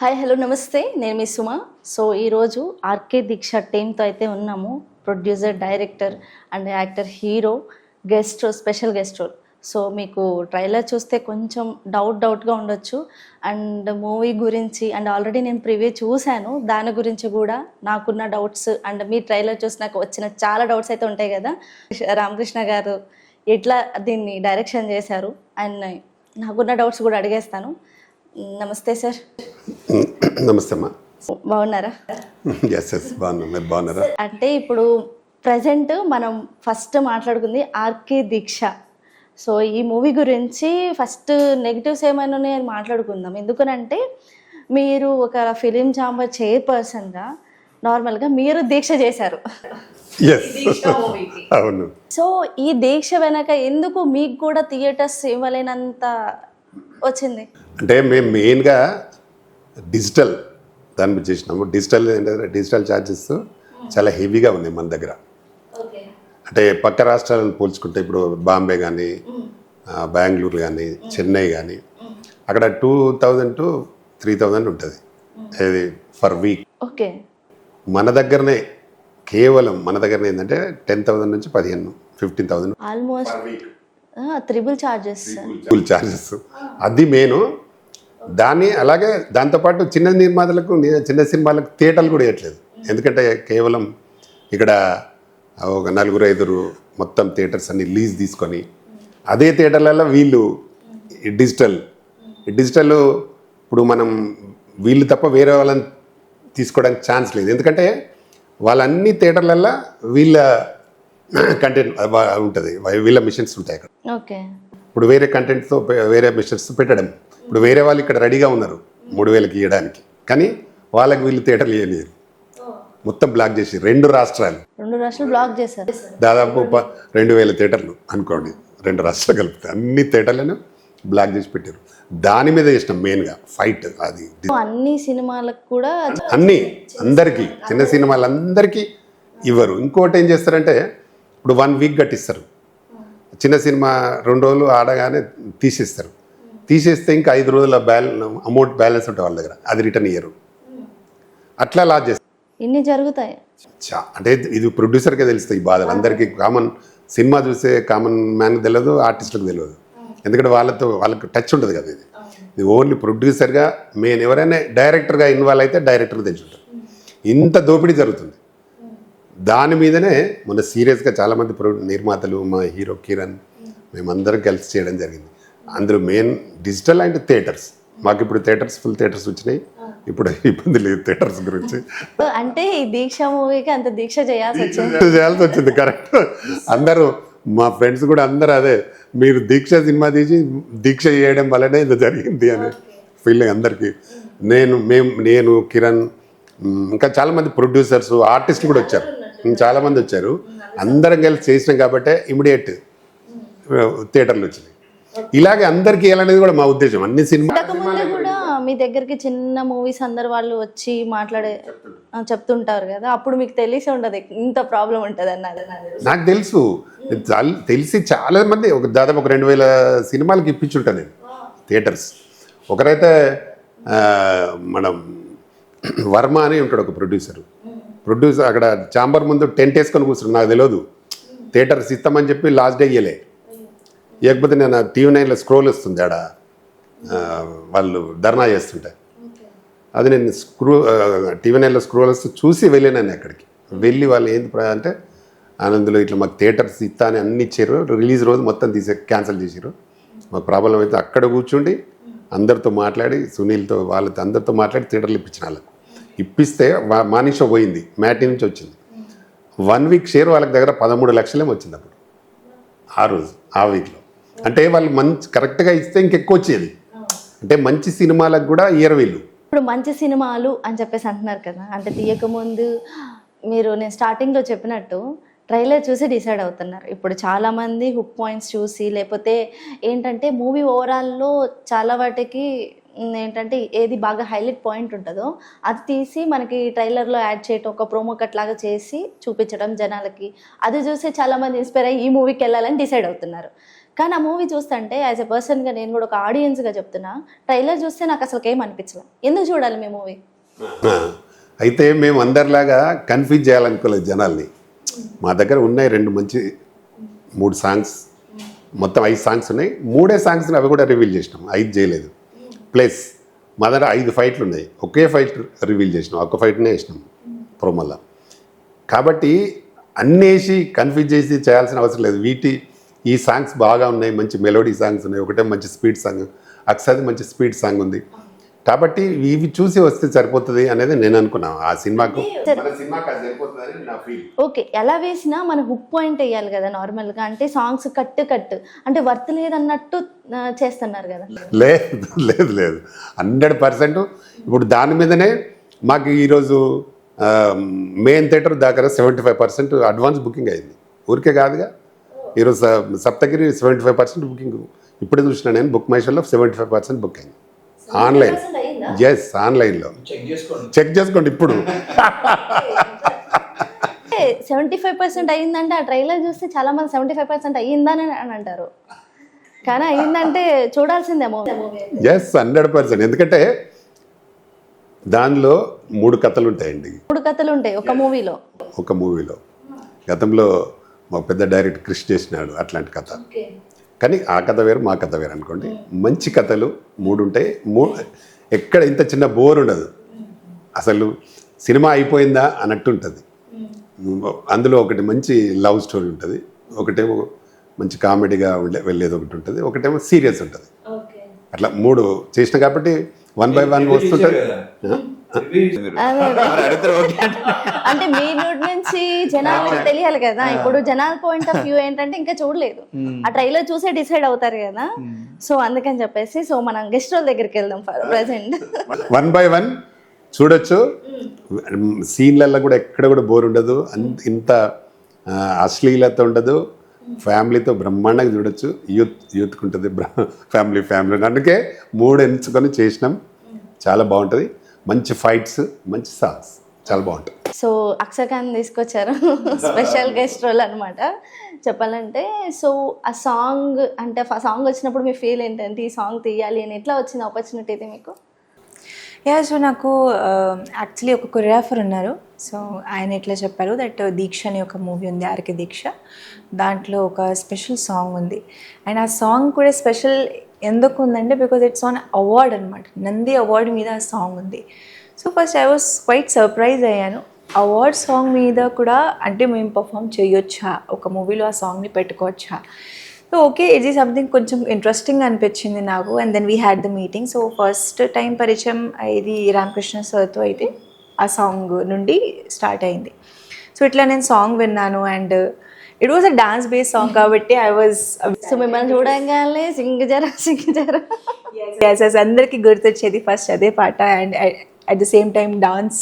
Hi hello నమస్తే, నేను మీ సుమ. సో ఈరోజు ఆర్కే దీక్ష టీమ్తో అయితే ఉన్నాము. Producer, director and actor, hero, guest role, special guest role. So మీకు ట్రైలర్ చూస్తే కొంచెం డౌట్గా ఉండొచ్చు. అండ్ మూవీ గురించి అండ్ ఆల్రెడీ నేను ప్రివ్యూ చూశాను, దాని గురించి కూడా నాకున్న డౌట్స్ అండ్ మీ ట్రైలర్ చూసి నాకు వచ్చిన చాలా డౌట్స్ అయితే ఉంటాయి కదా. రామకృష్ణ గారు ఎట్లా దీన్ని డైరెక్షన్ చేశారు అండ్ నాకున్న డౌట్స్ కూడా అడిగేస్తాను. నమస్తే సార్. నమస్తే అమ్మా. బాగున్నారా? బాగున్నారా? అంటే ఇప్పుడు ప్రజెంట్ మనం ఫస్ట్ మాట్లాడుకుంది ఆర్కే దీక్ష. సో ఈ మూవీ గురించి ఫస్ట్ నెగిటివ్స్ ఏమైనా ఉన్నాయని మాట్లాడుకుందాం. ఎందుకనంటే మీరు ఒక ఫిలిం ఛాంబర్ చైర్పర్సన్గా నార్మల్గా మీరు దీక్ష చేశారు. అవును. సో ఈ దీక్ష వెనక ఎందుకు మీకు కూడా థియేటర్స్ ఇవ్వలేనంత వచ్చింది? అంటే మేము మెయిన్గా డిజిటల్ దాని మీద చేసినాము. డిజిటల్ ఛార్జెస్ చాలా హెవీగా ఉన్నాయి మన దగ్గర. అంటే పక్క రాష్ట్రాలను పోల్చుకుంటే ఇప్పుడు బాంబే కానీ, బెంగళూరు కానీ, చెన్నై కానీ అక్కడ 2000 to 3000 ఉంటుంది అది ఫర్ వీక్. ఓకే. మన దగ్గరనే కేవలం మన దగ్గరనే ఏంటంటే 10,000 నుంచి 15,000 ఆల్మోస్ట్ త్రిబుల్ ఛార్జెస్. అది మెయిన్. దాన్ని అలాగే దాంతోపాటు చిన్న నిర్మాతలకు, చిన్న సినిమాలకు థియేటర్లు కూడా ఇవ్వట్లేదు. ఎందుకంటే కేవలం ఇక్కడ ఒక 4-5 మొత్తం థియేటర్స్ అన్ని లీజ్ తీసుకొని అదే థియేటర్లలో వీళ్ళు డిజిటల్ ఇప్పుడు మనం వీళ్ళు తప్ప వేరే వాళ్ళని తీసుకోవడానికి ఛాన్స్ లేదు. ఎందుకంటే వాళ్ళన్ని థియేటర్లలో వీళ్ళ కంటెంట్ ఉంటుంది, వీళ్ళ మిషన్స్ ఉంటాయి అక్కడ. ఓకే. ఇప్పుడు వేరే కంటెంట్తో వేరే మిషన్స్ పెట్టడం. ఇప్పుడు వేరే వాళ్ళు ఇక్కడ రెడీగా ఉన్నారు 3,000కి ఇవ్వడానికి, కానీ వాళ్ళకి వీళ్ళు థియేటర్లు ఇవ్వలేరు. మొత్తం బ్లాక్ చేసి 2 రాష్ట్రాలు బ్లాక్ చేశారు. దాదాపు 2,000 థియేటర్లు అనుకోండి, 2 రాష్ట్రాలు కలిపితే అన్ని థియేటర్లను బ్లాక్ చేసి పెట్టారు. దాని మీద చేసినాం మెయిన్గా ఫైట్. అది అన్ని సినిమాలకు కూడా అందరికీ, చిన్న సినిమాలందరికీ ఇవ్వరు. ఇంకోటి ఏం చేస్తారంటే ఇప్పుడు 1 వీక్ కట్టిస్తారు. చిన్న సినిమా 2 రోజులు ఆడగానే తీసేస్తే ఇంకా 5 రోజుల అమౌంట్ బ్యాలెన్స్ ఉంటుంది వాళ్ళ దగ్గర, అది రిటర్న్ ఇయ్యరు. అట్లా లాస్ చేస్తారు. ఇన్ని జరుగుతాయి. అంటే ఇది ప్రొడ్యూసర్కే తెలుస్తాయి ఈ బాధలు. అందరికీ సినిమా చూసే కామన్ మ్యాన్కి తెలియదు, ఆర్టిస్టులకు తెలియదు. ఎందుకంటే వాళ్ళకి టచ్ ఉంటుంది కదా. ఇది ఓన్లీ ప్రొడ్యూసర్గా మెయిన్. ఎవరైనా డైరెక్టర్గా ఇన్వాల్వ్ అయితే డైరెక్టర్కి తెలిసి ఉంటుంది. ఇంత దోపిడీ జరుగుతుంది. దాని మీదనే మొన్న సీరియస్గా చాలామంది నిర్మాతలు, మా హీరో కిరణ్, మేమందరం కలిసి చేయడం జరిగింది. అందులో మెయిన్ డిజిటల్ అండ్ థియేటర్స్. మాకు ఇప్పుడు ఫుల్ థియేటర్స్ వచ్చినాయి. ఇప్పుడు ఇబ్బంది లేదు థియేటర్స్ గురించి. అంటే ఈ దీక్ష మూవీకి అంత దీక్ష చేయాల్సి వచ్చింది. కరెక్ట్. అందరూ మా ఫ్రెండ్స్ కూడా అందరూ అదే, మీరు దీక్ష సినిమా తీసి దీక్ష చేయడం వల్లనే ఇది జరిగింది అనే ఫీలింగ్ అందరికీ. నేను కిరణ్, ఇంకా చాలామంది ప్రొడ్యూసర్స్, ఆర్టిస్టులు కూడా వచ్చారు, చాలామంది వచ్చారు. అందరం కలిసి చేసినాం కాబట్టి ఇమీడియట్ థియేటర్లు వచ్చినాయి. ఇలాగే అందరికి వెళ్ళనేది కూడా మా ఉద్దేశం. అన్ని సినిమాలు కూడా మీ దగ్గరికి చిన్న మూవీస్ అందరు వాళ్ళు వచ్చి చెప్తుంటారు కదా, అప్పుడు మీకు తెలిసి ఉండదు ఇంత ప్రాబ్లం ఉంటుంది అన్నది. నాకు తెలిసి చాలా మంది దాదాపు 2,000 సినిమాలకి ఇప్పించుంటాను నేను థియేటర్స్. ఒకరైతే మనం వర్మ అని ఉంటాడు ఒక ప్రొడ్యూసర్ అక్కడ ఛాంబర్ ముందు టెంట్ వేసుకొని కూర్చున్నాడు. నాకు తెలియదు థియేటర్స్ ఇస్తామని చెప్పి లాస్ట్ డే ఇవ్వకపోతే నేను TV9లో స్క్రోల్ వస్తుంది ఆడ వాళ్ళు ధర్నా చేస్తుంటే, అది నేను TV9లో స్క్రోల్ వస్తూ చూసి వెళ్ళినాను. అక్కడికి వెళ్ళి వాళ్ళు ఏంది అంటే అందులో ఇట్లా మాకు థియేటర్స్ ఇస్తా అని అన్ని ఇచ్చారు. రిలీజ్ రోజు మొత్తం క్యాన్సిల్ చేసారు. మాకు ప్రాబ్లం అయితే అక్కడ కూర్చుండి అందరితో మాట్లాడి, సునీల్తో వాళ్ళతో అందరితో మాట్లాడి థియేటర్లు ఇప్పించిన వాళ్ళకు ఇప్పిస్తే మార్నింగ్ షో పోయింది, మ్యాటీ నుంచి వచ్చింది. 1 వీక్ షేర్ వాళ్ళకి దగ్గర 13 లక్షలేమో వచ్చింది అప్పుడు ఆ వీక్లో. అంటే వాళ్ళు కరెక్ట్గా ఇస్తే ఇంకెక్కువ వచ్చేది. అంటే మంచి సినిమాలకు కూడా ఇయర్ వీళ్ళు. ఇప్పుడు మంచి సినిమాలు అని చెప్పేసి అంటున్నారు కదా, అంటే తీయకముందు నేను స్టార్టింగ్లో చెప్పినట్టు ట్రైలర్ చూసి డిసైడ్ అవుతున్నారు. ఇప్పుడు చాలామంది హుక్ పాయింట్స్ చూసి, లేకపోతే ఏంటంటే మూవీ ఓవరాల్లో చాలా వాటికి ఏంటంటే ఏది బాగా హైలైట్ పాయింట్ ఉంటుందో అది తీసి మనకి ట్రైలర్లో యాడ్ చేయటం, ఒక ప్రోమో కట్ లాగా చేసి చూపించడం జనాలకి. అది చూసి చాలామంది ఇన్స్పైర్ అయ్యి ఈ మూవీకి వెళ్ళాలని డిసైడ్ అవుతున్నారు. కానీ ఆ మూవీ చూస్తుంటే యాజ్ ఎ పర్సన్గా నేను కూడా ఒక ఆడియన్స్గా చెప్తున్నా, ట్రైలర్ చూస్తే నాకు అసలు ఏం అనిపించలేదు. ఎందుకు చూడాలి మీ మూవీ? అయితే మేము అందరిలాగా కన్ఫ్యూజ్ చేయాలనుకోలేదు జనాల్ని. మా దగ్గర ఉన్నాయి 3 సాంగ్స్, మొత్తం 5 సాంగ్స్ ఉన్నాయి. 3 సాంగ్స్ని అవి కూడా రివీల్ చేసినాం, 5 చేయలేదు. ప్లస్ మా దగ్గర 5 ఫైట్లు ఉన్నాయి, ఒకే ఫైట్ రివీల్ చేసినాం, ఒక ఫైట్నే వేసినాం ప్రోమోలో. కాబట్టి అన్నేసి కన్ఫ్యూజ్ చేసి చేయాల్సిన అవసరం లేదు. ఈ సాంగ్స్ బాగా ఉన్నాయి, మంచి మెలోడీ సాంగ్స్ ఉన్నాయి, ఒకటే మంచి స్పీడ్ సాంగ్, అక్సది మంచి స్పీడ్ సాంగ్ ఉంది. కాబట్టి ఇవి చూసి వస్తే సరిపోతుంది అనేది నేను అనుకున్నాను. ఆ సినిమాకు అది సరిపోతుందని నా ఫీల్. ఓకే, ఎలా వేసినా మన హుక్ పాయింట్ వేయాలి కదా నార్మల్గా. అంటే సాంగ్స్ కట్ అంటే వర్త్ లేదన్నట్టు చేస్తున్నారు కదా. లేదు లేదు లేదు 100%. ఇప్పుడు దాని మీదనే మాకు ఈరోజు మెయిన్ థియేటర్ దగ్గర 75% అడ్వాన్స్ బుకింగ్ అయింది. ఊరికే కాదుగా, ఈరోజు సప్తగిరి 75% బుకింగ్ ఇప్పుడే చూసిన నేను. బుక్ మై షోలో 75% బుక్ అయింది ఆన్లైన్. ఎస్, ఆన్లైన్లో చెక్ చేసుకోండి ఇప్పుడు. 75% అయ్యిందంటే ఆ ట్రైలర్ చూస్తే చాలా మంది 75% అయ్యిందని అని అంటారు, కానీ అయ్యిందంటే చూడాల్సిందే మూవీ. ఎస్, 100%. ఎందుకంటే దానిలో 3 కథలు ఉంటాయండి. 3 కథలు ఉంటాయి ఒక మూవీలో. గతంలో మా పెద్ద డైరెక్టర్ కృషి చేసినాడు అట్లాంటి కథ. కానీ ఆ కథ వేరు, మా కథ వేరు అనుకోండి. మంచి కథలు 3 ఉంటాయి. ఎక్కడ ఇంత చిన్న బోర్ ఉండదు, అసలు సినిమా అయిపోయిందా అన్నట్టు ఉంటుంది. అందులో ఒకటి మంచి లవ్ స్టోరీ ఉంటుంది, ఒకటేమో మంచి కామెడీగా వెళ్ళేది ఒకటి ఉంటుంది, ఒకటేమో సీరియస్ ఉంటుంది. అట్లా 3 చేసిన కాబట్టి 1 by 1 వస్తుంటుంది. అంటే మీ నోటి నుంచి జనాలకు తెలియాలి కదా. ఇప్పుడు జనాల పాయింట్ ఆఫ్ వ్యూ ఏంటంటే ఇంకా చూడలేదు, ఆ ట్రైలర్ చూసే డిసైడ్ అవుతారు కదా. సో అందుకని చెప్పేసి సో మనం గెస్ట్ రోల్ దగ్గరికి వెళ్దాం. ప్రెసెంట్ 1 by 1 చూడొచ్చు. సీన్లలో కూడా ఎక్కడ కూడా బోర్ ఉండదు, ఇంత అశ్లీలత ఉండదు. ఫ్యామిలీతో బ్రహ్మాండంగా చూడొచ్చు. యూత్కి ఉంటుంది, ఫ్యామిలీ. అందుకే 3 ఎంచుకొని చేసినాం. చాలా బాగుంటుంది. మంచి ఫైట్స్, మంచి సాంగ్స్, చాలా బాగుంటుంది. సో అక్షకాన్ని తీసుకొచ్చారు స్పెషల్ గెస్ట్ రోల్ అనమాట చెప్పాలంటే. సో ఆ సాంగ్ అంటే సాంగ్ వచ్చినప్పుడు మీ ఫీల్ ఏంటంటే ఈ సాంగ్ తీయాలి అని ఎట్లా వచ్చింది ఆపర్చునిటీ ఇది మీకు? సో నాకు యాక్చువల్లీ ఒక కొరియోగ్రాఫర్ ఉన్నారు. సో ఆయన ఎట్లా చెప్పారు దట్ దీక్ష అనే ఒక మూవీ ఉంది, ఆర్కే దీక్ష. దాంట్లో ఒక స్పెషల్ సాంగ్ ఉంది. అండ్ ఆ సాంగ్ కూడా స్పెషల్ ఎందుకు ఉందంటే బికాజ్ ఇట్స్ ఆన్ అవార్డ్ అనమాట. నంది అవార్డు మీద ఆ సాంగ్ ఉంది. So first I was quite surprise అయ్యాను. అవార్డ్ సాంగ్ మీద కూడా అంటే మేము పర్ఫామ్ చేయొచ్చా, ఒక మూవీలో ఆ సాంగ్ని పెట్టుకోవచ్చా. సో ఓకే, ఇది సంథింగ్ కొంచెం ఇంట్రెస్టింగ్ అనిపించింది నాకు. And then we had the meeting. So first time పరిచయం ఇది రామకృష్ణ సార్తో అయితే ఆ సాంగ్ నుండి స్టార్ట్ అయింది. సో ఇట్లా నేను సాంగ్ విన్నాను and it was a dance based song కాబట్టి ఐ వాజ్ సో మిమ్మల్ని చూడంగానే సింగ్ జరా అందరికీ గుర్తొచ్చేది ఫస్ట్ అదే పాట. And at the same time dance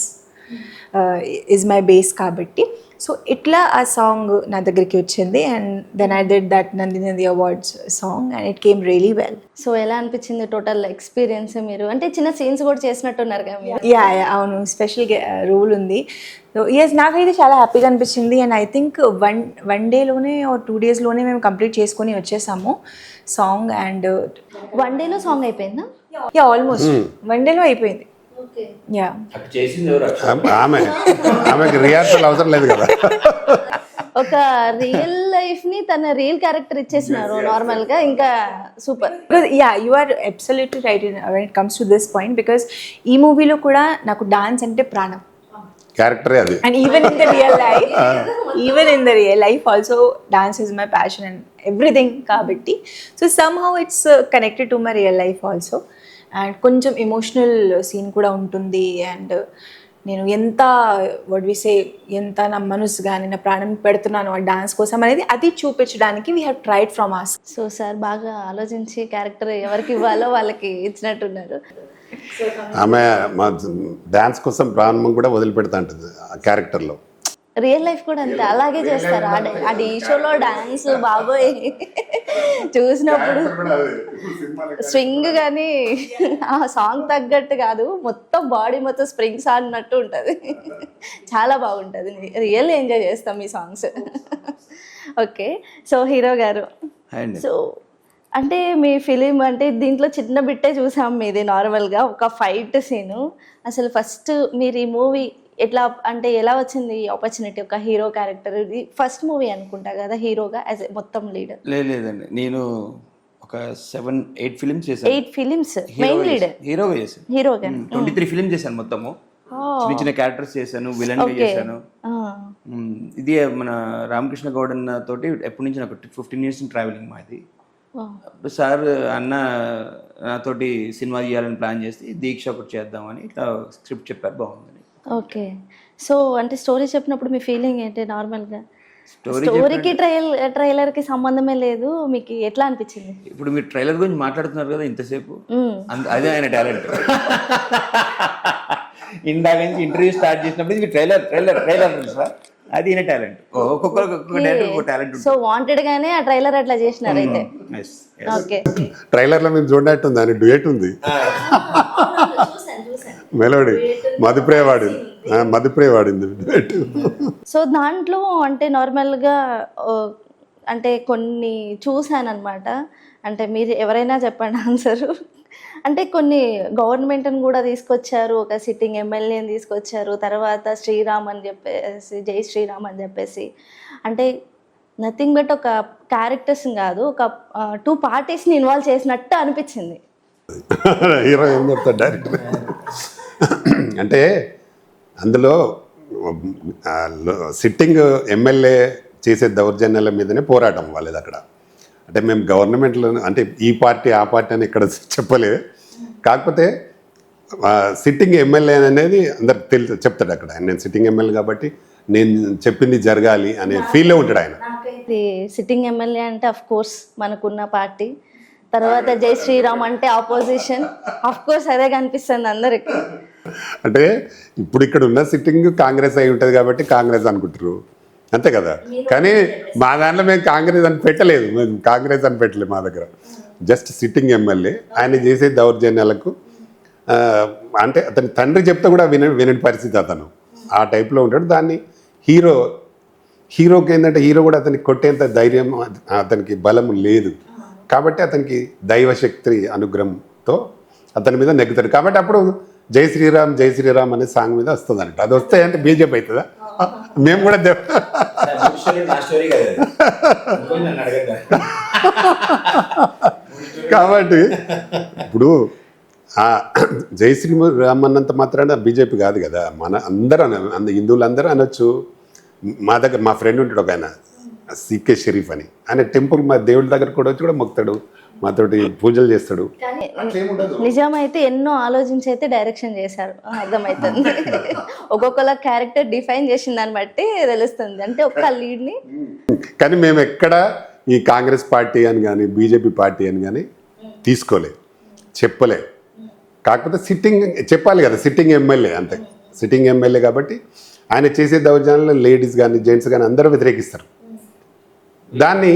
is my base కాబట్టి సో ఇట్లా ఆ సాంగ్ నా దగ్గరికి వచ్చింది. And then I did that Nandi awards song and it came really well. So ఎలా అనిపించింది టోటల్ ఎక్స్పీరియన్స్? మీరు అంటే చిన్న సీన్స్ కూడా చేసినట్టున్నారు కదా? యా అవును, స్పెషల్ రోల్ ఉంది. సో ఎస్, నాకైతే చాలా హ్యాపీగా అనిపించింది. అండ్ ఐ థింక్ వన్ డేలోనే 2 డేస్లోనే మేము కంప్లీట్ చేసుకొని వచ్చేసాము సాంగ్. అండ్ 1 డేలో సాంగ్ అయిపోయిందా? యా, ఆల్మోస్ట్ 1 డేలో అయిపోయింది. యా, ఆమెకి రిహార్సల్ అవసరం లేదు కదా. ఒక రియల్ లైఫ్ ని తన రియల్ క్యారెక్టర్ ఇచ్చేసినారు నార్మల్ గా, ఇంకా super. Yeah, you are absolutely right when it comes to this point. Because ఈ మూవీలో కూడా నాకు డాన్స్ అంటే ప్రాణం, క్యారెక్టరే అది. And even in the real life also dance is my passion and everything కాబట్టి so somehow it's connected to my real life also. And కొంచెం ఎమోషనల్ సీన్ కూడా ఉంటుంది. అండ్ నేను ఎంత ఎంత నా మనసు కానీ నా ప్రాణం పెడుతున్నాను ఆ డాన్స్ కోసం అనేది అది చూపించడానికి we have tried from us. So sir బాగా ఆలోచించి క్యారెక్టర్ ఎవరికి ఇవ్వాలో వాళ్ళకి ఇచ్చినట్టున్నారు. ఆమె మా డాన్స్ కోసం ప్రాణం కూడా వదిలిపెడతా ఉంటుంది ఆ క్యారెక్టర్లో. రియల్ లైఫ్ కూడా అంతే, అలాగే చేస్తారు. ఆ డీ షోలో డాన్స్ బాబోయ్ చూసినప్పుడు స్వింగ్ కానీ ఆ సాంగ్ తగ్గట్టు కాదు, మొత్తం బాడీ మొత్తం స్ప్రింగ్స్ ఆడినట్టు ఉంటుంది. చాలా బాగుంటుంది, రియల్ ఎంజాయ్ చేస్తాం ఈ సాంగ్స్. ఓకే, సో హీరో గారు, సో అంటే మీ ఫిలిం అంటే దీంట్లో చిన్న బిట్టే చూసాం మీది నార్మల్గా ఒక ఫైట్ సీను. అసలు ఫస్ట్ మీరు ఈ మూవీ ఎట్లా అంటే ఎలా వచ్చింది ఆపర్చునిటీ ఒక హీరో క్యారెక్టర్? ఇది ఫస్ట్ మూవీ అనుకుంటా కదా హీరోగా యాజ్ మొత్తం లీడర్? లేదండి, నేను ఒక 7-8 ఫిలిమ్స్ చేశాను. 8 ఫిలిమ్స్ మెయిన్ లీడర్ హీరోగా చేశాను. హీరోగా 23 ఫిలిమ్స్ చేశాను మొత్తము. చిన్న చిన్న క్యారెక్టర్స్ చేశాను, విలన్ గా చేశాను. ఇది మన రామకృష్ణ గౌడ్ అన్న తోటి ఎప్పటి నుంచి నాకు 15 years ట్రావెలింగ్ మాది. సార్ అన్న నాతోటి సినిమా తీయాలని ప్లాన్ చేసి దీక్ష ఒకటి చేద్దామని ఇట్లా స్క్రిప్ట్ చెప్పారు, బాగుందని. ఓకే. సో అంటే స్టోరీ చెప్పినప్పుడు మీ ఫీలింగ్ ఏంటి నార్మల్గా? స్టోరీకి ట్రైలర్కి సంబంధమే లేదు, మీకు ఎట్లా అనిపించింది? ఇప్పుడు మీరు ట్రైలర్ గురించి మాట్లాడుతున్నారు కదా ఇంతసేపు, అదే ఆయన టాలెంట్. ఇందాక నుంచి ఇంటర్వ్యూ స్టార్ట్ చేసినప్పుడు ఇది ట్రైలర్ ట్రైలర్ ట్రైలర్ సార్, అది ఈయన టాలెంట్. ఒక్కొక్కరికి ఒక్కొక్క టాలెంట్. సో వాంటెడ్ గానే ఆ ట్రైలర్ అట్లా చేసినారు అయితే. ఓకే. ట్రైలర్లో మేము చూడనట్టుంది, అని డ్యూయట్ ఉంది, మెలోడీ మధుప్రియ వాడింది డ్యూయట్. సో దాంట్లో అంటే నార్మల్గా అంటే కొన్ని చూసాను అనమాట. అంటే మీరు ఎవరైనా చెప్పండి ఆన్సర్. అంటే కొన్ని గవర్నమెంట్ని కూడా తీసుకొచ్చారు, ఒక సిట్టింగ్ ఎమ్మెల్యేని తీసుకొచ్చారు, తర్వాత శ్రీరామ్ అని చెప్పేసి జై శ్రీరామ్ అని చెప్పేసి, అంటే నథింగ్ బట్ ఒక క్యారెక్టర్స్ కాదు, ఒక 2 parties ఇన్వాల్వ్ చేసినట్టు అనిపించింది. హీరో ఏం చెప్తాడు డైరెక్టర్ అంటే అందులో సిట్టింగ్ ఎమ్మెల్యే చేసే దౌర్జన్యాల మీదనే పోరాటం వాళ్ళది అక్కడ. అంటే మేము గవర్నమెంట్లో అంటే ఈ పార్టీ ఆ పార్టీ అని ఇక్కడ చెప్పలేదు, కాకపోతే సిట్టింగ్ ఎమ్మెల్యే అనేది అందరికి చెప్తాడు అక్కడ. నేను సిట్టింగ్ ఎమ్మెల్యే కాబట్టి నేను చెప్పింది జరగాలి అనే ఫీల్లో ఉంటాడు ఆయన. సిట్టింగ్ ఎమ్మెల్యే అంటే అఫ్ కోర్స్ మనకున్న పార్టీ, తర్వాత జై శ్రీరామ్ అంటే ఆపోజిషన్, అఫ్ కోర్స్ అదే కనిపిస్తుంది అందరికి. అంటే ఇప్పుడు ఇక్కడ ఉన్న సిట్టింగ్ కాంగ్రెస్ అయి ఉంటుంది కాబట్టి కాంగ్రెస్ అనుకుంటారు అంతే కదా. కానీ మా దాంట్లో మేము కాంగ్రెస్ అని పెట్టలేదు, మేము కాంగ్రెస్ అని పెట్టలేదు మా దగ్గర. జస్ట్ సిట్టింగ్ ఎమ్మెల్యే ఆయన చేసే దౌర్జన్యాలకు అంటే అతని తండ్రి చెప్తే కూడా వినని పరిస్థితి అతను ఆ టైప్లో ఉంటాడు. దాన్ని హీరోకి ఏంటంటే హీరో కూడా అతనికి కొట్టేంత ధైర్యం అతనికి బలం లేదు కాబట్టి అతనికి దైవశక్తి అనుగ్రహంతో అతని మీద నెగ్గుతాడు. కాబట్టి అప్పుడు జై శ్రీరామ్ జై శ్రీరామ్ అనే సాంగ్ మీద వస్తుంది అంట. అది వస్తే అంటే బీజేపీ అవుతుందా? మేము కూడా కాబట్టి ఇప్పుడు జై శ్రీరామ్ అన్నంత మాత్రాన బీజేపీ కాదు కదా, మన అందరూ హిందువులందరూ అనొచ్చు. మా దగ్గర మా ఫ్రెండ్ ఉంటాడు ఒక ఆయన సికే షరీఫ్ అని, ఆయన టెంపుల్ మా దేవుడి దగ్గర కూడా వచ్చి కూడా మొక్కుతాడు, మాతోటి పూజలు చేస్తాడు. నిజమైతే ఎన్నో ఆలోచించి అయితే డైరెక్షన్ చేశారు, అర్థమవుతుంది. ఒక్కొక్కల క్యారెక్టర్ డిఫైన్ చేసిన దాన్ని బట్టి తెలుస్తుంది, అంటే ఒక్క లీడ్ని. కానీ మేము ఎక్కడ ఈ కాంగ్రెస్ పార్టీ అని కానీ బీజేపీ పార్టీ అని కానీ తీసుకోలే, చెప్పలే. కాకపోతే సిట్టింగ్ చెప్పాలి కదా, సిట్టింగ్ ఎమ్మెల్యే అంతే. సిట్టింగ్ ఎమ్మెల్యే కాబట్టి ఆయన చేసే దౌర్జన్యాలు లేడీస్ కానీ జెంట్స్ కానీ అందరూ వ్యతిరేకిస్తారు. దాన్ని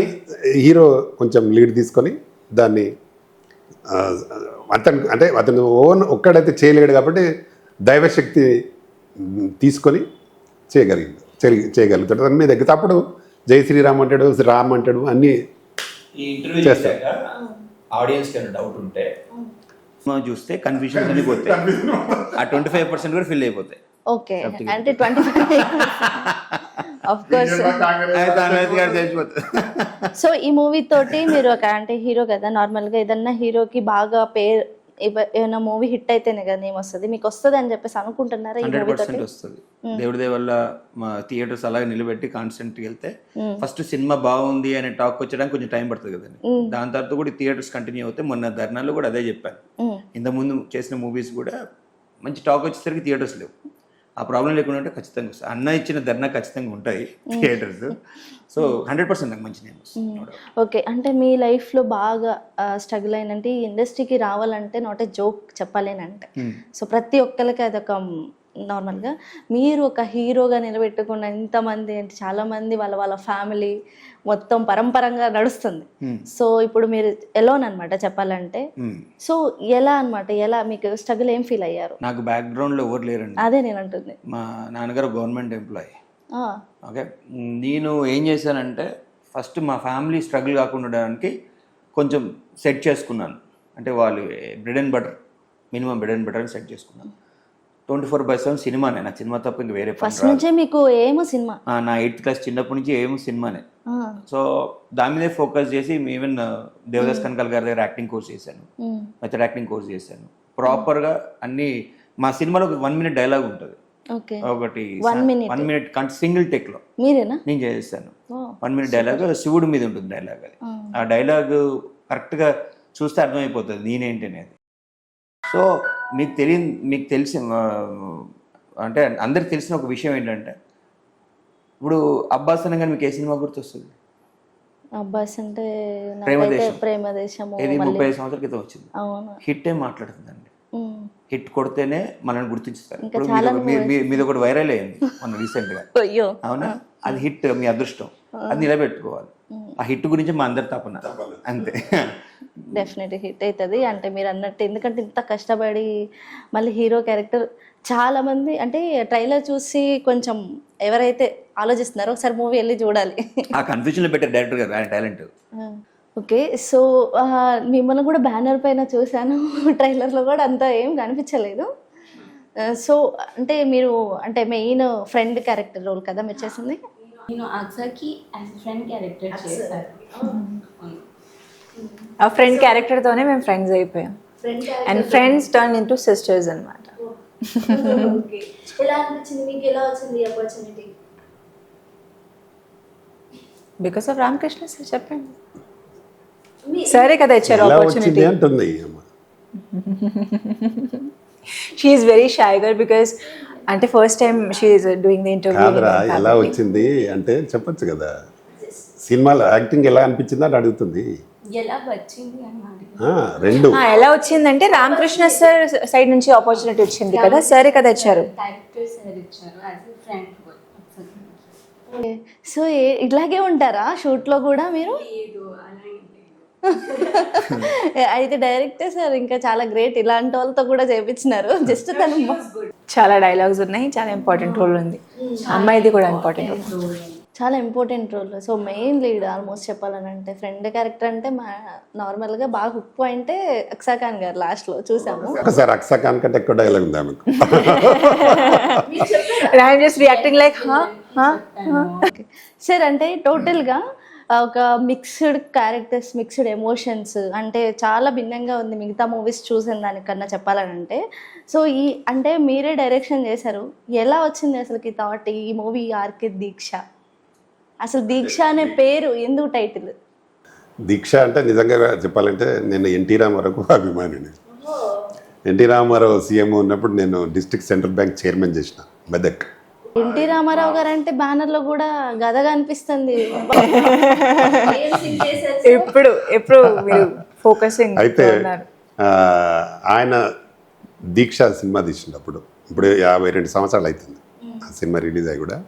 హీరో కొంచెం లీడ్ తీసుకొని దాన్ని అతను ఒక్కడైతే చేయలేడు కాబట్టి దైవశక్తి తీసుకొని చేయగలుగుతాడు. దాని మీద ఎక్కితే అప్పుడు జై శ్రీరామ్ అంటాడు, రామ్ అంటాడు, అన్నీ చేస్తాడు. ఆడియన్స్ కి డౌట్ ఉంటే చూస్తే కన్ఫ్యూజన్స్ అన్ని పోతాయి, ఆ 25% కూడా ఫిల్ అయిపోతాయి. ఓకే, అంటే 25 ఆఫ్ కోర్స్. సో ఈ మూవీ తోటి మీరు ఒక అంటే హీరో కదా, నార్మల్గా ఏదన్నా హీరోకి బాగా పేరు ఏమైనా మూవీ హిట్ అయితేనే కదా నేమ్ వస్తుంది, మీకు వస్తుంది అని చెప్పేసి అనుకుంటున్నారా? 100% వస్తుంది. దేవుడి వల్ల మా థియేటర్స్ అలాగే నిలబెట్టి కాన్స్టెంట్ వెళ్తే ఫస్ట్ సినిమా బాగుంది అనే టాక్ వచ్చడానికి కొంచెం టైం పడుతుంది కదండి. దాని తర్వాత కూడా థియేటర్స్ కంటిన్యూ అవుతాయి. మొన్న ధర్నాలు కూడా అదే చెప్పాను, ఇంతకుముందు చేసిన మూవీస్ కూడా మంచి టాక్ వచ్చేసరికి థియేటర్స్ లేవు. ఆ ప్రాబ్లం లేకుండా ఉంటే ఖచ్చితంగా వస్తుంది. అన్న ఇచ్చిన ధర్నా ఖచ్చితంగా ఉంటాయి థియేటర్స్. సో 100% నాకు మంచి నేమ్ వస్తుంది. ఓకే, అంటే మీ లైఫ్లో బాగా స్ట్రగుల్ అయినంటే ఈ ఇండస్ట్రీకి రావాలంటే నాట్ ఏ జోక్ చెప్పాలేనంటే, సో ప్రతి ఒక్కరికి అదొక నార్మల్గా మీరు ఒక హీరోగా నిలబెట్టుకున్న ఇంతమంది అంటే చాలామంది వాళ్ళ ఫ్యామిలీ మొత్తం పరంపరంగా నడుస్తుంది. సో ఇప్పుడు మీరు ఎలోన్ అనమాట చెప్పాలంటే. సో ఎలా అనమాట, ఎలా మీకు స్ట్రగుల్ ఏం ఫీల్ అయ్యారు? నాకు బ్యాక్గ్రౌండ్లో ఎవరు లేరండి. అదే నేను అంటుంది. మా నాన్నగారు గవర్నమెంట్ ఎంప్లాయీ. ఓకే, నేను ఏం చేశానంటే ఫస్ట్ మా ఫ్యామిలీ స్ట్రగుల్ కాకుండా ఉండడానికి కొంచెం సెట్ చేసుకున్నాను. అంటే వాళ్ళు bread and butter, minimum bread and butter అని సెట్ చేసుకున్నాను. 24/7 సినిమానే, నా సినిమా తప్ప ఇంక వేరే పని ఫస్ట్ నుంచే మీకు ఏమో సినిమా? నా 8th క్లాస్ చిన్నప్పటి నుంచి ఏమో సినిమానే. ఆ, సో దాని మీదే ఫోకస్ చేసి ఈవెన్ దేవదాస్ కనకాల గారి దగ్గర యాక్టింగ్ కోర్స్ చేశాను, మెథడ్ యాక్టింగ్ కోర్స్ చేశాను. ప్రాపర్గా అన్ని మా సినిమాలో ఒక 1 minute డైలాగ్ ఉంటుంది, ఓకే. ఒకటి 1 minute? 1 minute సింగిల్ టేక్లో మీరేనా? నేను చేస్తాను. ఓ, 1 minute డైలాగ్ శివుడి మీద ఉంటుంది డైలాగ్. అది ఆ డైలాగ్ కరెక్ట్గా చూస్తే అర్థమైపోతుంది నేనేంటి అనేది. సో మీకు తెలిసి అంటే అందరికి తెలిసిన ఒక విషయం ఏంటంటే, ఇప్పుడు అబ్బాస్ అనగానే మీకు ఏ సినిమా గుర్తొస్తుంది? అబ్బాస్ అంటే ప్రేమదేశం. ప్రేమదేశము. ఇది 35 సంవత్సరాల క్రితం వచ్చింది. అవును. హిట్ ఏం మాట్లాడుతుందండి, ఉమ్. హిట్ కొడితేనే మనల్ని గుర్తించుతారు. ఇంకా ఇప్పుడు చాలా మీది ఒకటి వైరల్ అయింది మన రీసెంట్గా, అయ్యో. అవునా? అది హిట్, మీ అదృష్టం, అది నిలబెట్టుకోవాలి. ఆ హిట్ గురించి మా అందరి తపన అంతే. డెఫినెట్ హిట్ అవుతుంది అంటే మీరు అన్నట్టు, ఎందుకంటే ఇంత కష్టపడి మళ్ళీ హీరో క్యారెక్టర్ చాలా మంది అంటే ట్రైలర్ చూసి కొంచెం ఎవరైతే ఆలోచిస్తున్నారో ఒకసారి మూవీ వెళ్ళి చూడాలి. ఆ కన్ఫ్యూజన్లో పెట్టారు డైరెక్టర్ గారు, ఆయన టాలెంట్. ఓకే. సో మిమ్మల్ని కూడా బ్యానర్ పైన చూశాను, ట్రైలర్లో కూడా అంతా ఏం కనిపించలేదు. సో అంటే మీరు అంటే మెయిన్ ఫ్రెండ్ క్యారెక్టర్ రోల్ కదా మీరు చేసింది? నేను అక్సర్కి యాజ్ ఫ్రెండ్ క్యారెక్టర్ చేశాను. ఆ ఫ్రెండ్ క్యారెక్టర్తోనే మేము ఫ్రెండ్స్ అయిపోయాం, and friends turn into sisters అనమాట. ఎలా అనిపించింది మీకు? ఎలా వచ్చింది opportunity? Because of Ramakrishna sir, చెప్పండి. సరే కదా ఇచ్చారు ఎలా ఆపర్చునిటీ. వచ్చింది అంటుంది అమ్మ. She's very shy girl because అంటే first time she's doing the interview. కాదురా, ఎలా వచ్చింది అంటే చెప్పొచ్చు కదా. సినిమాలో యాక్టింగ్ ఎలా అనిపించింది అని అడుగుతుంది. ఎలా వచ్చింది అని అడిగాను. రెండు ఎలా వచ్చిందంటే రామకృష్ణ సార్ సైడ్ నుంచి ఆపర్చునిటీ వచ్చింది కదా, సరే కదా ఇచ్చారు. డైరెక్టర్ సార్ ఇచ్చారు యాజ్ ఎ ఫ్రెండ్. సో ఇట్లాగే ఉంటారా షూట్లో కూడా మీరు? లేదు అలా అయితే డైరెక్టర్ సార్ ఇంకా చాలా గ్రేట్, ఇలాంటి వాళ్ళతో కూడా చేపించినారు. జస్ట్ తను చాలా డైలాగ్స్ ఉన్నాయి, చాలా ఇంపార్టెంట్ రోల్ ఉంది. అమ్మాయిది కూడా ఇంపార్టెంట్ రోల్, చాలా important role. So main lead almost చెప్పాలని అంటే ఫ్రెండ్ క్యారెక్టర్ అంటే మా నార్మల్గా బాగా హుక్ పాయింటే అక్సా ఖాన్ గారు లాస్ట్లో చూసాము. ఒకసారి అక్సా ఖాన్ కంటే ఎక్కువ డైలాగ్ ఉంది ఆమెకు. I'm just reacting like sir అంటే టోటల్గా ఒక మిక్స్డ్ క్యారెక్టర్స్, మిక్స్డ్ ఎమోషన్స్, అంటే చాలా భిన్నంగా ఉంది మిగతా మూవీస్ చూసిన దానికన్నా చెప్పాలని అంటే. సో ఈ అంటే మీరే డైరెక్షన్ చేశారు, ఎలా వచ్చింది అసలుకి థాట్ ఈ మూవీ ఆర్కే దీక్ష? అసలు దీక్ష అనే పేరు ఎందుకు టైటిల్? దీక్ష అంటే నిజంగా చెప్పాలంటే నేను ఎన్టీ రామారావుకు అభిమానిని. ఎన్టీ రామారావు సీఎం ఉన్నప్పుడు నేను డిస్ట్రిక్ట్ సెంట్రల్ బ్యాంక్ చైర్మన్ చేసిన మెదక్. ఎన్టీ రామారావు గారు అంటే బ్యానర్లో కూడా గదగా అనిపిస్తుంది. ఎప్పుడు మీరు ఫోకసింగ్ అయితే ఆయన దీక్ష సినిమా తీసినప్పుడు, ఇప్పుడు 52 సంవత్సరాలు అవుతుంది ఆ సినిమా రిలీజ్ అయ్యి కూడా.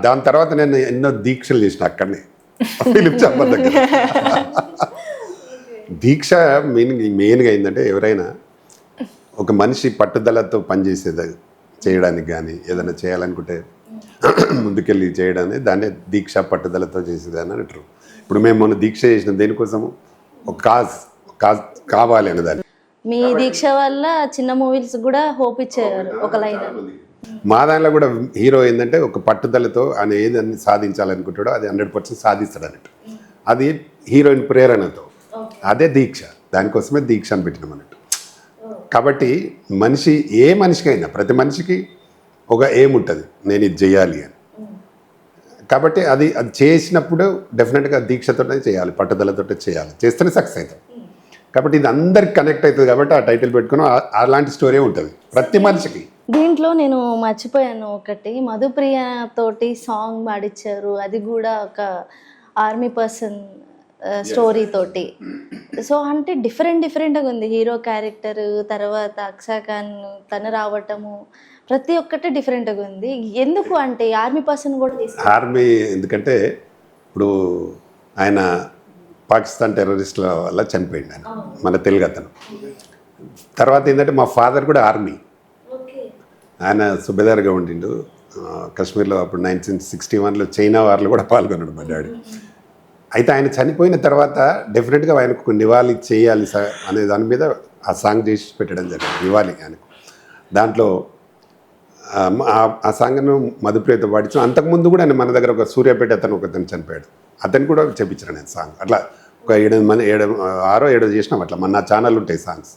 దాని తర్వాత నేను ఎన్నో దీక్షలు చేసిన అక్కడనే ఫిలిం ఛాంబర్ దగ్గర. దీక్ష మెయిన్గా ఏంటంటే ఎవరైనా ఒక మనిషి పట్టుదలతో పనిచేసేది చేయడానికి కానీ ఏదైనా చేయాలనుకుంటే ముందుకెళ్ళి చేయడానికి దాన్నే దీక్ష, పట్టుదలతో చేసేది అని అంటారు. ఇప్పుడు మేము మొన్న దీక్ష చేసిన దేనికోసము, ఒక కాజ్ కావాలి అనే దాన్ని. మీ దీక్ష వల్ల చిన్న మూవీస్ కూడా హోప్ ఇచ్చారు ఒక లైన్. మా దానిలో కూడా హీరో ఏంటంటే ఒక పట్టుదలతో ఆయన ఏదన్నీ సాధించాలనుకుంటాడో అది 100% సాధిస్తాడు అన్నట్టు. అది హీరోయిన్ ప్రేరణతో, అదే దీక్ష. దానికోసమే దీక్ష అని పెట్టినాం అన్నట్టు. కాబట్టి మనిషి ఏ మనిషికైనా ప్రతి మనిషికి ఒక ఏం ఉంటుంది, నేను ఇది చేయాలి అని. కాబట్టి అది చేసినప్పుడు డెఫినెట్గా దీక్షతోనే చేయాలి, పట్టుదలతో చేయాలి, చేస్తేనే సక్సెస్ అవుతాం. కాబట్టి ఇది అందరికి కనెక్ట్ అవుతుంది కాబట్టి ఆ టైటిల్ పెట్టుకుని అలాంటి స్టోరీ ఉంటుంది ప్రతి మనిషికి. దీంట్లో నేను మర్చిపోయాను ఒకటి, మధుప్రియ తోటి సాంగ్ పాడిచ్చారు, అది కూడా ఒక ఆర్మీ పర్సన్ స్టోరీ తోటి. సో అంటే డిఫరెంట్గా ఉంది హీరో క్యారెక్టర్, తర్వాత అక్సా ఖాన్ తను రావటము, ప్రతి ఒక్కటి డిఫరెంట్గా ఉంది. ఎందుకు అంటే ఆర్మీ పర్సన్ కూడా ఆర్మీ ఎందుకంటే ఇప్పుడు ఆయన పాకిస్తాన్ టెర్రరిస్టుల వల్ల చనిపోయింది ఆయన, మన తెలుగు అతను. తర్వాత ఏంటంటే మా ఫాదర్ కూడా ఆర్మీ, ఆయన సుబేదార్గా ఉండిండు కాశ్మీర్లో. అప్పుడు 1961లో చైనా వార్లో కూడా పాల్గొన్నాడు మా డాడీ. అయితే ఆయన చనిపోయిన తర్వాత డెఫినెట్గా ఆయనకు ఒక నివాళి చేయాలి సార్ అనే దాని మీద ఆ సాంగ్ చేసి పెట్టడం జరిగింది, నివాళి ఆయనకు. దాంట్లో ఆ సాంగ్ను మధుప్రియతో పాడించాం. అంతకుముందు కూడా ఆయన మన దగ్గర ఒక సూర్యాపేట ఒకతను చనిపోయాడు, అతను కూడా చెప్పించాను నేను సాంగ్. అట్లా ఒక 6-7 చేసినాం అట్లా. మన ఛానల్ ఉంటాయి సాంగ్స్.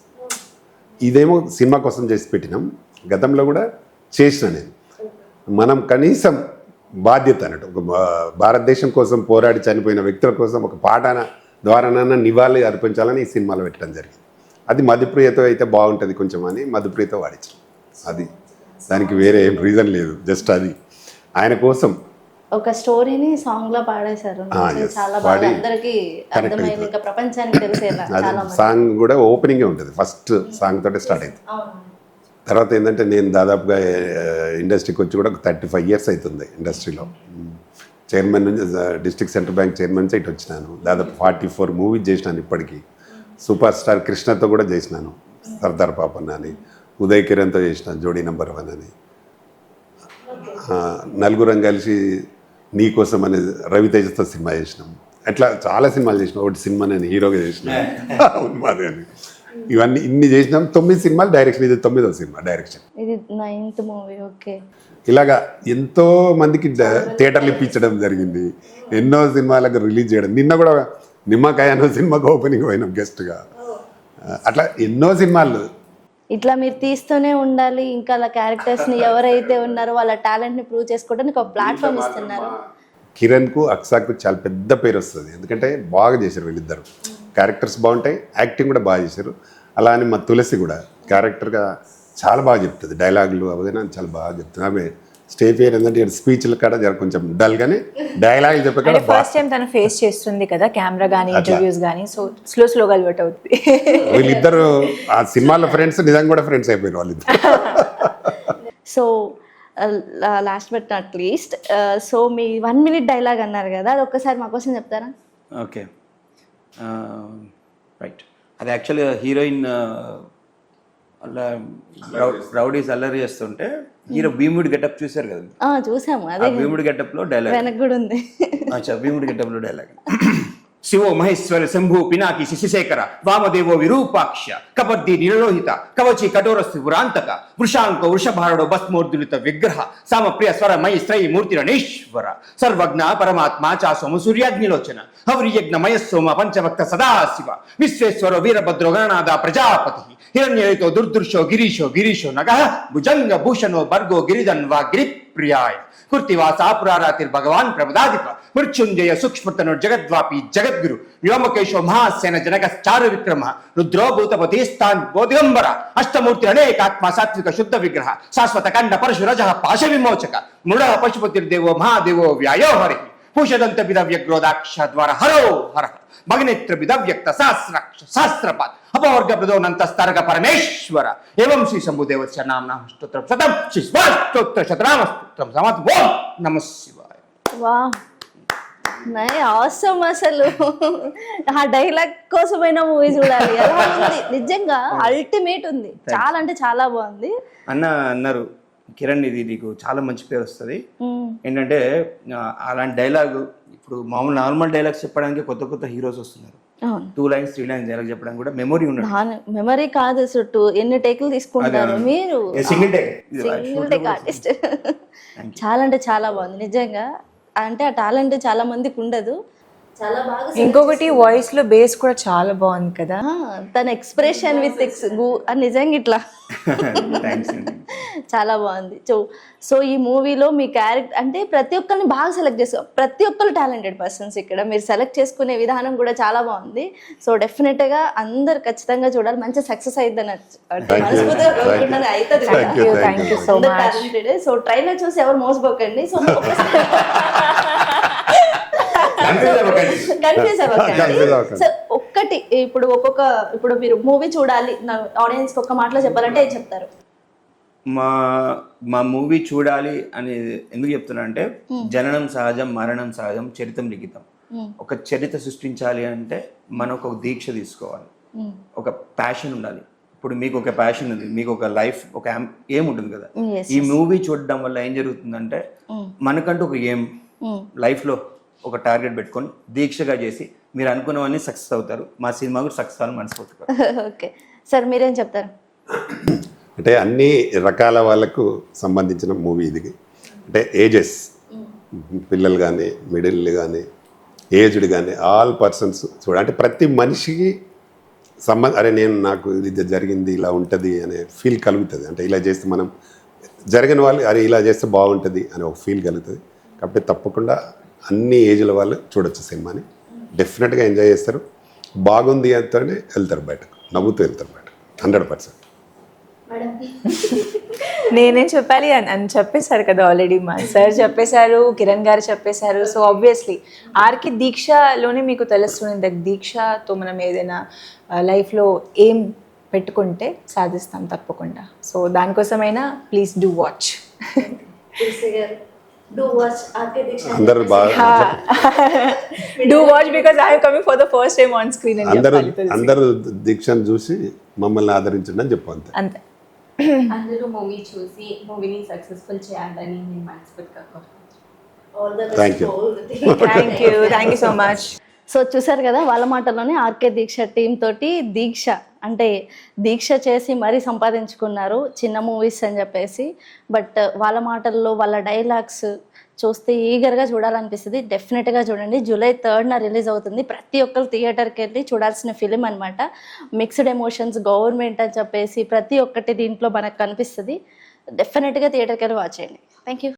ఇదేమో సినిమా కోసం చేసి పెట్టినాం, గతంలో కూడా చేసిన నేను. మనం కనీసం బాధ్యత అన్నట్టు ఒక భారతదేశం కోసం పోరాడి చనిపోయిన వ్యక్తుల కోసం ఒక పాట ద్వారానైనా నివాళి అర్పించాలని ఈ సినిమాలో పెట్టడం జరిగింది. అది మధుప్రియతో అయితే బాగుంటుంది కొంచెం అని మధుప్రియతో వాడించాం. అది దానికి వేరే ఏం రీజన్ లేదు, జస్ట్ అది ఆయన కోసం. ఒక స్టోరీని సాంగ్ లో పాడేశారు, yes. చాలా బాగా పాడి అందరికి అర్థమైంది, ఇంకా ప్రపంచానికి తెలిసేలా చాలా మంది. సాంగ్ కూడా ఓపెనింగే ఉంటుంది, ఫస్ట్ సాంగ్ తోటే స్టార్ట్ అయింది. తర్వాత ఏంటంటే నేను దాదాపుగా ఇండస్ట్రీకి వచ్చి కూడా ఒక 35 years అవుతుంది ఇండస్ట్రీలో. చైర్మన్ నుంచి డిస్ట్రిక్ట్ సెంట్రల్ బ్యాంక్ చైర్మన్ నుంచి ఇటు వచ్చినాను. దాదాపు 44 మూవీస్ చేసినాను ఇప్పటికీ. సూపర్ స్టార్ కృష్ణతో కూడా చేసినాను, సర్దార్ పాపన్న అని. ఉదయ్ కిరణ్తో చేసినాను జోడీ నెంబర్ 1 అని. నలుగురం కలిసి నీకోసం అనే రవితేజతో సినిమా చేసినాం. అట్లా చాలా సినిమాలు చేసినాం. ఒకటి సినిమా నేను హీరోగా చేసిన ఉన్మాది అని. ఇవన్నీ ఇన్ని చేసినాం. 9 సినిమాలు డైరెక్షన్, ఇది 9వ సినిమా డైరెక్షన్. ఇది 9th మూవీ. ఓకే. ఇలాగా ఎంతో మందికి థియేటర్లు ఇప్పించడం జరిగింది, ఎన్నో సినిమాలకు రిలీజ్ చేయడం. నిన్న కూడా నిమ్మకాయ అనే సినిమాకి ఓపెనింగ్ పోయినాం గెస్ట్గా. అట్లా ఎన్నో సినిమాలు. ఇట్లా మీరు తీస్తూనే ఉండాలి, ఇంకా అలా క్యారెక్టర్స్ని ఎవరైతే ఉన్నారో వాళ్ళ టాలెంట్ని ప్రూవ్ చేసుకోవడానికి ఒక ప్లాట్ఫామ్ ఇస్తున్నారు. కిరణ్కు అక్సాకు చాలా పెద్ద పేరు వస్తుంది, ఎందుకంటే బాగా చేశారు వీళ్ళిద్దరు. క్యారెక్టర్స్ బాగుంటాయి, యాక్టింగ్ కూడా బాగా చేశారు. అలా అని మా తులసి కూడా క్యారెక్టర్గా చాలా బాగా చెప్తుంది, డైలాగులు అవైనా చాలా బాగా చెప్తుంది. ఆమె స్టేజ్ ఫియర్ ఏంటంటే స్పీచ్లు కూడా జర కొంచెం డల్ కానీ డైలాగులు చెప్పే కూడా ఫస్ట్ టైం తను ఫేస్ చేస్తుంది కదా కెమెరా కానీ ఇంటర్వ్యూస్ కానీ, సో స్లోగా అలవాటు అవుతుంది. వీళ్ళిద్దరు ఆ సినిమాలో ఫ్రెండ్స్, నిజంగా కూడా ఫ్రెండ్స్ అయిపోయారు వాళ్ళిద్దరు. So last but not least, so me 1 minute dialogue అన్నారు కదా, అది ఒక్కసారి మా కోసం చెప్తారా? Okay, right. అది యాక్చువల్గా హీరోయిన్ అలా రౌడీస్ అల్లరి చేస్తుంటే హీరో భీముడి గెటప్ చూసారు కదా, చూసాము. ఆ అదే భీముడి గెటప్ లో డైలాగ్ వెనక్కి కూడా ఉంది. అచ్చా, భీముడి గెటప్ లో డైలాగ్. శివో మహేశ్వర శంభు పినాకి శశిశేఖర వామదేవో విరూపాక్ష కబడ్డీ నిరలోహిత కవచి కఠోరస్తు పురాంతక వృషాంక వృషభారుడో భస్మోర్దులిత విగ్రహ సామప్రియ స్వర మయి స్త్రై మూర్తిరణీశ్వర సర్వజ్ఞ పరమాత్మ చాసోమ సూర్యాగ్నిలోచన హవ్రియజ్ఞ మయస్సోమ పంచభక్త సదాశివ విశ్వేశ్వర వీరభద్రో గణనాథ ప్రజాపతి హిరణ్యయుతో దుర్దృశో గిరీశో నగ భుజంగ భూషణో భర్గో గిరిజన్ వా గిరిప్రియాయ కృతివాస పురారాతిర్ భగవాన్ ప్రమదాధిప మృత్యుంజయ సూక్ష్మతను జగద్వాపి జగద్గురు వ్యోమకేశో మహాసేన జనక చారు విక్రమ రుద్రో భూతపతి స్థాన్ బోధిగంబర అష్టమూర్తి అనేకాత్మ సాత్విక శుద్ధ విగ్రహ శాశ్వత కండ పరశురజ పాశ విమోచక మృడ పశుపతిర్దేవో మహాదేవో వ్యాయో హరి పూషదంత విధవ్యగ్రోదాక్ష ద్వార హరో హర మగనేత్ర విధవ్యక్త సహస్రాక్ష సహస్రపాత్ అపవర్గ ప్రదోనంతస్తరగ పరమేశ్వర ఏవం శ్రీ శంభుదేవస్య నామ స్తోత్రం శతం శ్రీ స్తోత్ర శతనామ స్తోత్రం సమత్ ఓం నమః శివాయ. వా అవసరం, అసలు ఆ డైలాగ్ కోసమైనా మూవీ చూడాలి. ఎలా ఉంది నిజంగా, అల్టిమేట్ ఉంది, చాలా అంటే చాలా బాగుంది. అన్నారు కిరణ్, ఇది నీకు చాలా మంచి పేరు వస్తుంది. ఏంటంటే అలాంటి డైలాగ్ ఇప్పుడు మామూలు నార్మల్ డైలాగ్స్ చెప్పడానికి కొత్త హీరోస్ వస్తున్నారు. 2 lines 3 lines డైలాగ్ చెప్పడానికి కూడా మెమరీ ఉండదు. మెమరీ కాదు, చుట్టూ ఎన్ని టేకులు తీసుకుంటారు మీరు. Single take artist. చాలా అంటే చాలా బాగుంది నిజంగా. అంటే ఆ టాలెంట్ చాలా మందికి ఉండదు. చాలా బాగా. ఇంకొకటి వాయిస్ లో బేస్ కూడా చాలా బాగుంది కదా, తన ఎక్స్ప్రెషన్ విత్ నిజంగా ఇట్లా చాలా బాగుంది. సో ఈ మూవీలో మీ క్యారెక్టర్ అంటే ప్రతి ఒక్కరిని బాగా సెలెక్ట్ చేసుకో, ప్రతి ఒక్కరు టాలెంటెడ్ పర్సన్స్ ఇక్కడ. మీరు సెలెక్ట్ చేసుకునే విధానం కూడా చాలా బాగుంది. సో డెఫినెట్గా అందరు ఖచ్చితంగా చూడాలి. మంచి సక్సెస్ అవుతుంది టాలెంటెడ్. సో ట్రైలర్ చూసి ఎవరు మోసపోకండి. సో కన్ఫ్యూజ్ అవ్వకండి. సో ఒక్కటి ఇప్పుడు మీరు మూవీ చూడాలి, ఆడియన్స్ ఒక్క మాటలో చెప్పాలంటే ఏం చెప్తారు? మా మూవీ చూడాలి అని ఎందుకు చెప్తున్నా అంటే, జననం సహజం మరణం సహజం చరితం లిఖితం. ఒక చరిత్ర సృష్టించాలి అంటే మనం ఒక దీక్ష తీసుకోవాలి, ఒక ప్యాషన్ ఉండాలి. ఇప్పుడు మీకు ఒక ప్యాషన్ ఉంది, మీకు ఒక లైఫ్ ఒక ఏం ఉంటుంది కదా. ఈ మూవీ చూడడం వల్ల ఏం జరుగుతుందంటే మనకంటూ ఒక ఏం లైఫ్లో ఒక టార్గెట్ పెట్టుకొని దీక్షగా చేసి మీరు అనుకున్నవన్నీ సక్సెస్ అవుతారు. మా సినిమా కూడా సక్సెస్ అవ్వాలని మనస్ఫూర్తిగా. ఓకే సార్, మీరేం చెప్తారు? అంటే అన్ని రకాల వాళ్ళకు సంబంధించిన మూవీ ఇది. అంటే ఏజెస్, పిల్లలు కానీ, మిడిల్ కానీ, ఏజ్డ్ కానీ, ఆల్ పర్సన్స్ అంటే ప్రతి మనిషికి అరే నాకు ఇది జరిగింది ఇలా ఉంటుంది అనే ఫీల్ కలుగుతుంది. అంటే ఇలా చేస్తే మనం జరిగిన వాళ్ళు అరే ఇలా చేస్తే బాగుంటుంది అనే ఒక ఫీల్ కలుగుతుంది. కాబట్టి తప్పకుండా అన్ని ఏజ్ల వాళ్ళు చూడొచ్చు సినిమాని, డెఫినెట్గా ఎంజాయ్ చేస్తారు. బాగుంది అంటేనే వెళ్తారు బయటకు, నవ్వుతూ వెళ్తారు బయటకు 100%. నేనేం చెప్పాలి అని చెప్పేశారు కదా ఆల్రెడీ, మా సార్ చెప్పేశారు, కిరణ్ గారు చెప్పేశారు. సో ఆబ్వియస్లీ ఆర్కే దీక్షలోనే మీకు తెలుస్తుంది దీక్షతో మనం ఏదైనా లైఫ్లో ఏం పెట్టుకుంటే సాధిస్తాం తప్పకుండా. సో దానికోసమైనా ప్లీజ్ డూ వాచ్. అందరూ బాగా do watch because I coming for the first time on screen. అందరూ దీక్షను చూసి మమ్మల్ని ఆదరించండి అని చెప్పు. అంతే. అందరూ మూవీ చూసి మూవీని సక్సెస్ఫుల్ చేయాలని నేను మనస్ఫూర్తిగా కోరుకుంటున్నాను. Thank you so much. So చూసారు కదా, వాళ్ళ మాటల్లోనే ఆర్కే దీక్ష టీం తోటి దీక్ష అంటే దీక్ష చేసి మరీ సంపాదించుకున్నారు చిన్న మూవీస్ అని చెప్పేసి. బట్ వాళ్ళ మాటల్లో వాళ్ళ డైలాగ్స్ చూస్తే ఈగర్గా చూడాలనిపిస్తుంది. డెఫినెట్గా చూడండి. జూలై 3rd రిలీజ్ అవుతుంది. ప్రతి ఒక్కరు థియేటర్కి వెళ్ళి చూడాల్సిన ఫిలిం అనమాట. మిక్స్డ్ ఎమోషన్స్, గవర్నమెంట్ అని చెప్పేసి ప్రతి ఒక్కటి దీంట్లో మనకు కనిపిస్తుంది. డెఫినెట్గా థియేటర్కి వెళ్ళి వాచ్ చేయండి. Thank you.